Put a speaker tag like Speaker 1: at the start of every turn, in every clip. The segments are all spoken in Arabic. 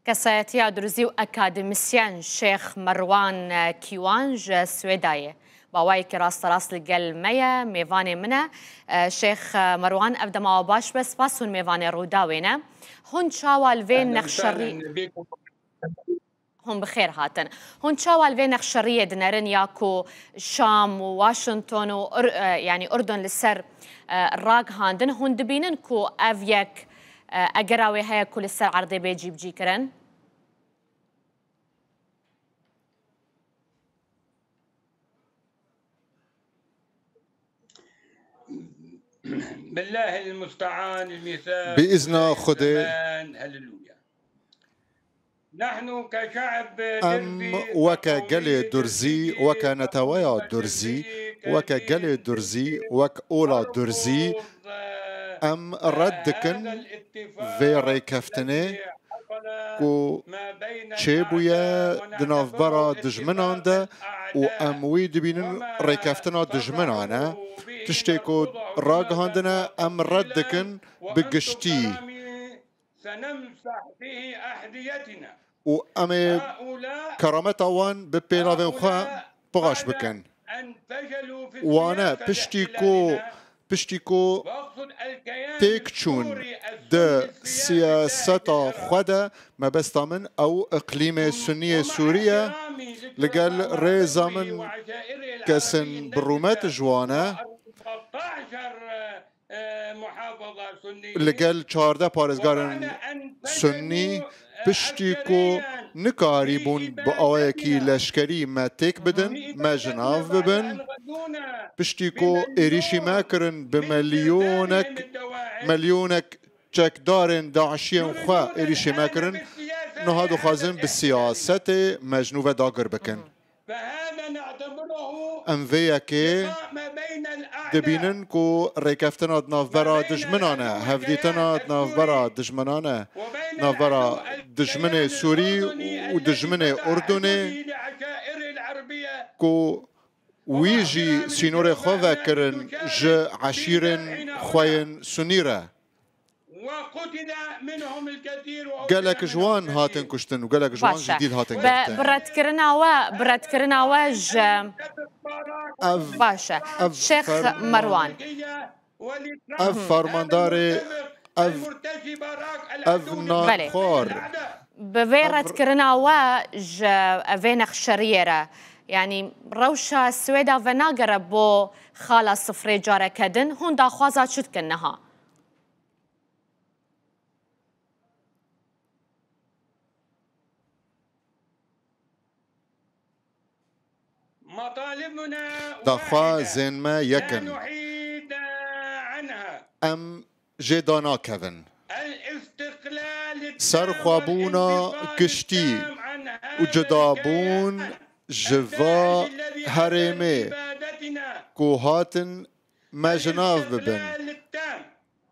Speaker 1: كسایەتیا دروزی و ئەکادمیسیان شێخ مەڕوان کیوانج سوێدایە باوایەکی ڕاستەڕاست لەگەڵ مەیە میێڤانێ منە شێخ مەڕوان ئەف دەماوە باش بە سپاس هون میێڤانێ ڕووداوێنە هون چاوا لڤێ نەخشەڕی هم بخير هاتن هون شاوال في نخشرية دنرن ياكو شام وواشنطن يعني أردن للسر الراق هاندن هون دبينن كو أفيك أجراوي هيا كل السر عرضي بيجي بجي كرن
Speaker 2: بالله المستعان المثال
Speaker 3: بإذن خدي
Speaker 2: نحن كشعب
Speaker 3: أم وكا جلي درزي وكا نتوايا درزي وكا جلي درزي وك أولا درزي أم ردكن في ريكفتني كو شيبويا دناف برا دجمنان ده و أم ويد بينن ريكفتنا دجمنانا تشتيكو راق هاندنا أم ردكن بقشتي
Speaker 2: سنمسح به أحذيتنا
Speaker 3: و أمي كرامتا وان ببيلا وخا بغاش بكن وانا بشتيكو تيكتشون ده سياسة خدا ما بستا من أو إقليم سنية سوريا لقال ريزا من كسن برومات جوانا لقال 14 بارزگارن سنی پشتیکو نکاری بون با آیکی لشکری ما تک بدن ما جناف ببن پشتیکو ایریشی ما کرن بمليونك چک دارن داعشیان خواه ایریشی ما کرن نهادو خازن بالسياسة مجنوبة داگر بکن ام ویاکی دبینن کو ریکفتنا ناف برا دجمنانه هفدیتنا ناف برا دجمنانه ناف برا دجمن سوری و دجمن اردنی کو ویجی سینور خواه کرن ج عشیرن خوین سنیره قالك جوان هاتن كشتن وقالك جوان جديد هاتن كشتن
Speaker 1: برات كرنا ج باشا شيخ مروان
Speaker 3: فرمانداري ناخور
Speaker 1: بفيرت كرنا ج افينخ شريرة يعني روشة السويدة فناقرة بو خالة صفري جارة كدن هون دا خوازات شد كنها
Speaker 3: دخوا زين ما يكن أم جدانا كفن سرخوابونا كشتي وجدابون جفا هرمي كوهاتن ما جناف ببن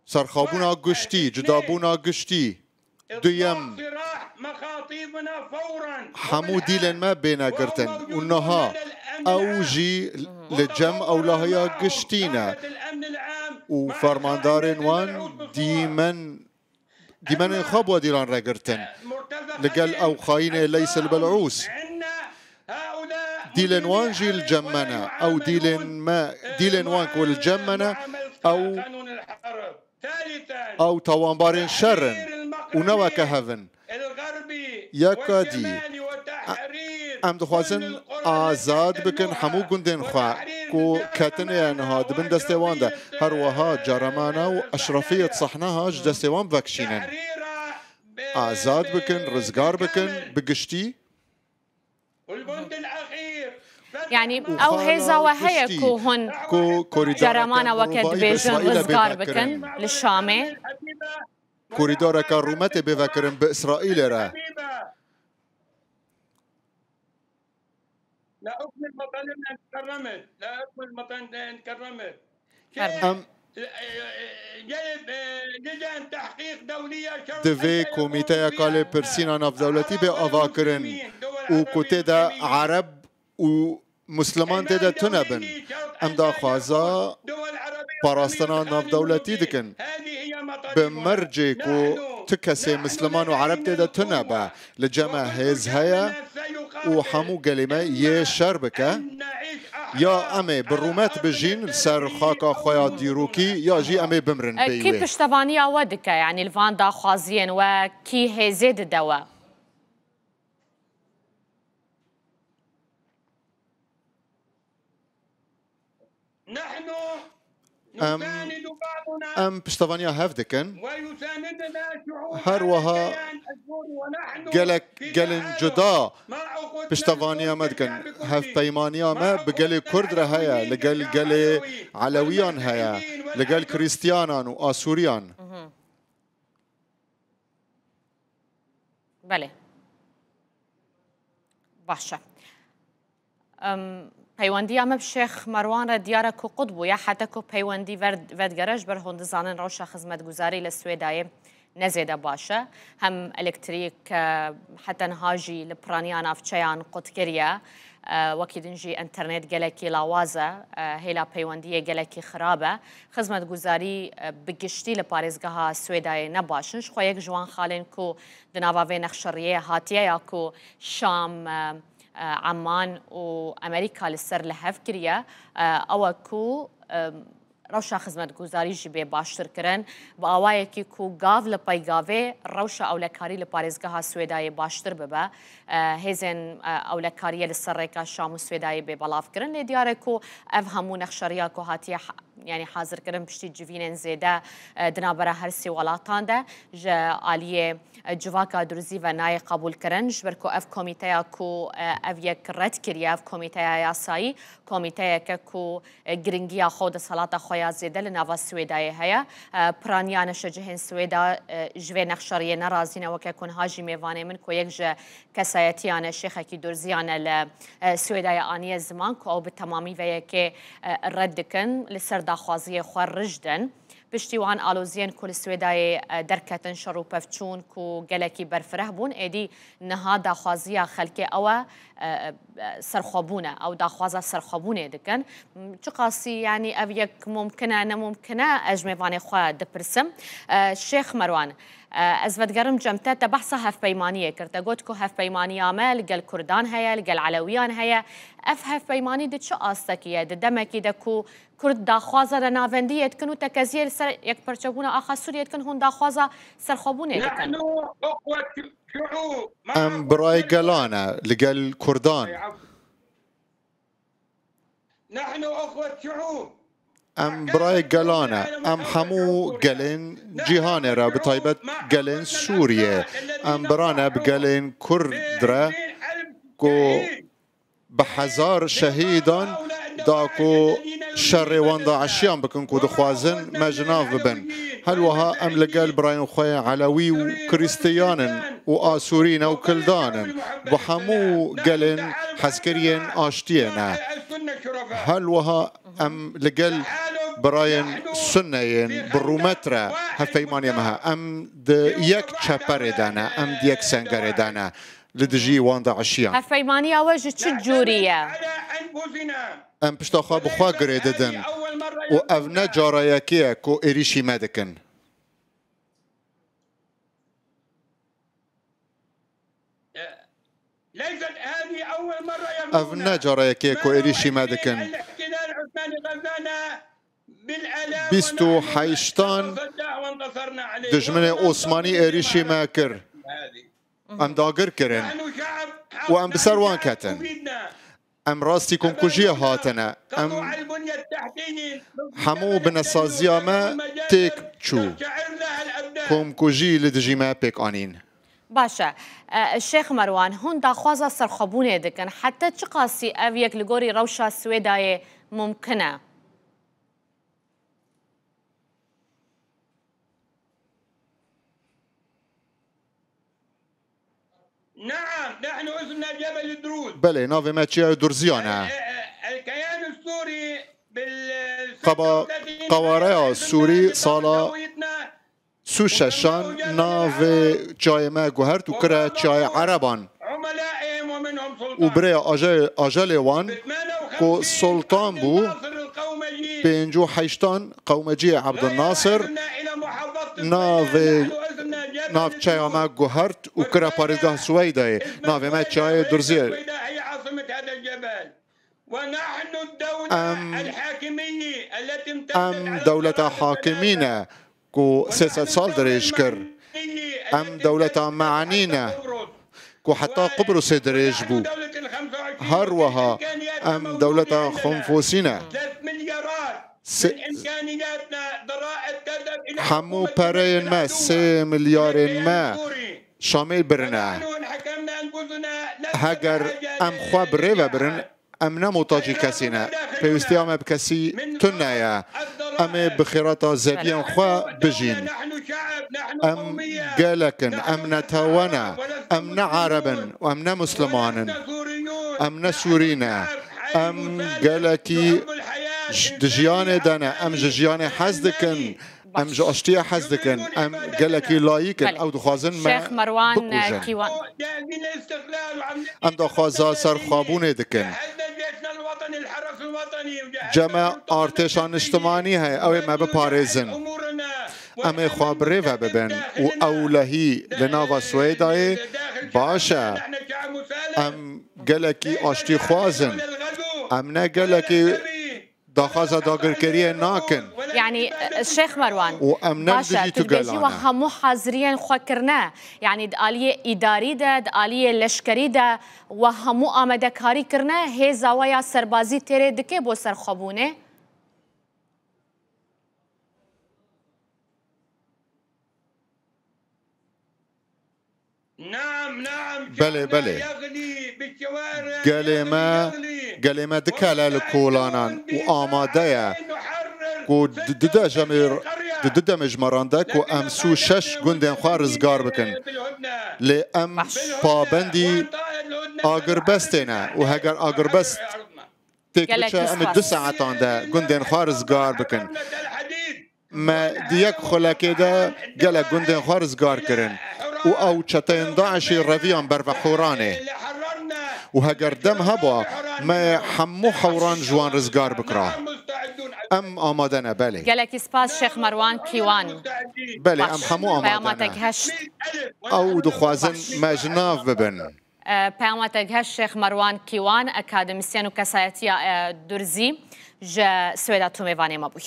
Speaker 3: سرخوابونا كشتي جدابونا كشتي ديم حمو ديلن ما بينا قرتن ونها أوجي لجم أو لهيا قشتينا وفرماندارين وان ديمن خابوا ديران راقرتن لقال أو خاينة ليس البلعوس ديلن وان جي الجمنا أو ديلن وان كل الجمنا أو توانبارين شرن ونوا كهفن يكادي ام دخوازن آزاد بكن حمو گندن خوا كو كاتن انها دبن دستوان ده هر وها جرمانا و اشرفية صحناها دستوان بكشينن آزاد بكن رزقار بكن بقشتي
Speaker 1: يعني او هيزا وهي كو هن جرمانا وكد بيجن رزقار بكن للشامي
Speaker 3: كوريدورا كارومت بفكرن بإسرائيل را
Speaker 2: لا أكمل مطالبنا تكرمت لا أكمل مطالبنا تكرمت جلب لجان تحقيق دولية
Speaker 3: دفي كوميتايا كالي برسينا ناف دولتي بأفاكرن وكوتي دا عرب و مسلمان تدا تنبن ام دا خوازا باراستنا ناف دولتي دكن بمرجك وتكسي مسلمان وعرب تدا تنبا لجمع هز هيا وحمو قلمة يه شربكة يا امي بالرومات بجين سر خاكا خويا ديروكي يا جي امي بمرن بيوي
Speaker 1: كي بشتبانيا ودك يعني الفان دا خوازين وكي هزيد الدواء
Speaker 2: نحن نساند بعضنا
Speaker 3: ام بشتبانيا هفدكن
Speaker 2: ويساندنا شعوب
Speaker 3: هروها قالن جدا بشتفانيا مدكن هف بيمانيا ما بقالي كرد هيا لقال علويان هيا لقال كريستيانان وآسوريان
Speaker 1: بله باشا پیوندی ام بشیخ مروان را دیاره کو قطبو یا حتی کو پیوندی ورد گرش بر هندزانن روشا خدمت گزاری لسویدای نزیده باشه هم الکتریک حتی نهاجی لپرانیان افچیان قطکریه وکی دنجی انترنت گلکی لاوازه هیلا پیوندی گلکی خرابه خدمت گزاری بگشتی لپارزگاه سویدای نباشنش خو یک جوان خالن کو دناوه نخشریه هاتیه یا کو شام عمان وامريكا للسر لهف كريا او كو روشا خدمت گزاری جبه باشتر کرن با آوای کی کو گاو لپای گاوه روشا اولکاری لپارزگاه سویدای باشتر ببه هزن اولکاری لسرکا شام سویدای به بلاف کرن لدیاره کو اف همون نخشریا کو هاتیه يعني حاضر كرم بشتي جوفين زيدا دنابرا هرسي ولاتان ده جا آلية جواكا دروزي و ناي قبول كرن جبركو اف كوميتايا كو اف يك رد كريا اف كوميتايا ياساي كوميتايا كو جرينجيا خود صلاة خويا زيدا لنافا سويداي هيا برانيانا شجهن سويدا جوي نخشاريه نرازينا وكيكون هاجي ميواني من كو يكجا كسايتيانا الشيخة كي دورزيانا لسويداي آنية زمان كو او بالتمامي ويكي ردكن لسر داخوازی خوار رجدن پشتیوان آلوزین کل سویدای درکتن شروع پفچون کو گلکی برفره بون ایدی نها داخوازی خلک او سرخوابونه او داخوازه سرخوابونه دکن چه قاسی یعنی او یک ممکنه نممکنه اجمعان خواه دپرسم شیخ مروان از ودگرم جمته تبحث هف پیمانیه کرده گوت کو هف پیمانی آمه لگل کردان هیا لگل علویان هیا اف هف پیمانی ده چه آستکیه ده دمکی ده کو کرد داخوازه لناوندیه کن و تکزیه سر یک پرچبونه آخا سوریه کن هون داخوازه سرخوابونه دکن
Speaker 2: نحن أخوة شعوب
Speaker 3: ام براي قلانا لقال كردان
Speaker 2: نحن أخوة شعوب
Speaker 3: ام براي قلانا ام حمو قلن جيهان را بطيبة قلن سوريا ام برانا بقلن كردرا كو بحزار شهيدا داكو شر واندا عشيان بكن كو دخوازن ما جناف ببن هل وها ام لقال براين خويا علوي وكريستيان وآسورين وكلدان بحمو قلن حسكريين آشتينا هل وها ام لقال براين سنين بالرومترا هفيمانيا مها ام يك تشابر دانا ام ديك سنجر دانا لدجي واندا عشيان
Speaker 1: هفيمانيا وجه تشجورية
Speaker 3: ام بشتاخا بخوا قريددن و افنا جارايكيه كو اريشي مادكن
Speaker 2: ليست هذه أول مرة
Speaker 3: افنا جارايكيه كو اريشي مادكن
Speaker 2: الاحتلال العثماني غزانا بالآلاف
Speaker 3: بيستو حيشتان دجمن عثماني اريشي ماكر ام داقر كرن وام بسروان كاتن ام راستي كم كوجيه هاتنا ام حمو بنسازيا ما تيك تشو كم كوجي لدجي ما بيك انين
Speaker 1: باشا الشيخ مروان هون داخوازا سرخبونه دكن حتى تشقاسي افيك لغوري روشا سويداي ممكنه
Speaker 2: نعم نحن اسمنا جبل دروز
Speaker 3: بله نافي ماتشيا درزيانا
Speaker 2: الكيان السوري
Speaker 3: قواريا السوري صالا سوششان نافي جاي ما جوهرت وكرا جاي عربان
Speaker 2: عملائهم ومنهم سلطان
Speaker 3: وبريا اجالي وان كو سلطان بو بينجو حيشتان قومجي عبد الناصر ناف تشاي ما جوهرت وكرا باريزگاه سويداي ناف ما تشاي درزير
Speaker 2: ونحن الدولة الحاكمية التي
Speaker 3: دولة حاكمينة كو 6 سال دريش كر دولة معنينا كو حتى قبرص دريج بو هروها دولة خنفوسينا حمو برين ما 3 مليار ما شامل برنا هاگر خوا بريفا برن نمو تاجي كسينا بيوستي بكسي تنايا بخيراتا زبيان خوا بجين قالكن نتاوانا نعربا مسلمان سورينا قالكي دجياني دانا ججياني حزدكن جاشتي حزدكن قالكي لايكن او دخوازن ما
Speaker 1: شيخ مروان كيوان
Speaker 3: دخوازا سر خوابونه دكن جمع ارتشان اجتماعي هاي او ما بپاريزن خوابري و ببن و اولهي لناوا سويداي باشا قالكي اشتي خوازن قالكي داخازا داگر كريه ناكن
Speaker 1: يعني الشيخ مروان باشا تلبيجي وهمو حاضرين خوكرنا يعني دالية إداري دا دالية لشكري دا وهمو آمده كاري كرنا هي زوايا سربازي تيري دكي بو سرخبونه
Speaker 2: نعم
Speaker 3: بله قال ما دكالا لكولانان وآمادايا كو ددا مجمراندك وامسو 6 گوندن خوار رزگار بکن لام پابندی آگربستنا و هگر آگربست تکلچه 2 ساعتان ده گوندن خوار رزگار بکن ما دیک خلاکه ده گله گوندن خوار رزگار کرن و او چتین داعشی رویان بر وحورانه و هگر دم هبا ما حمو حوران جوان رزگار بکرا آمادنه بله
Speaker 1: گلکی سپاس شیخ مروان کیوان
Speaker 3: بله حمو آمادنه او دخوازن مجناف ببن
Speaker 1: پیامتک هشت شیخ مروان کیوان اکادمیسیان و کسایتی درزی جا سویدا تو میوانی ما بوی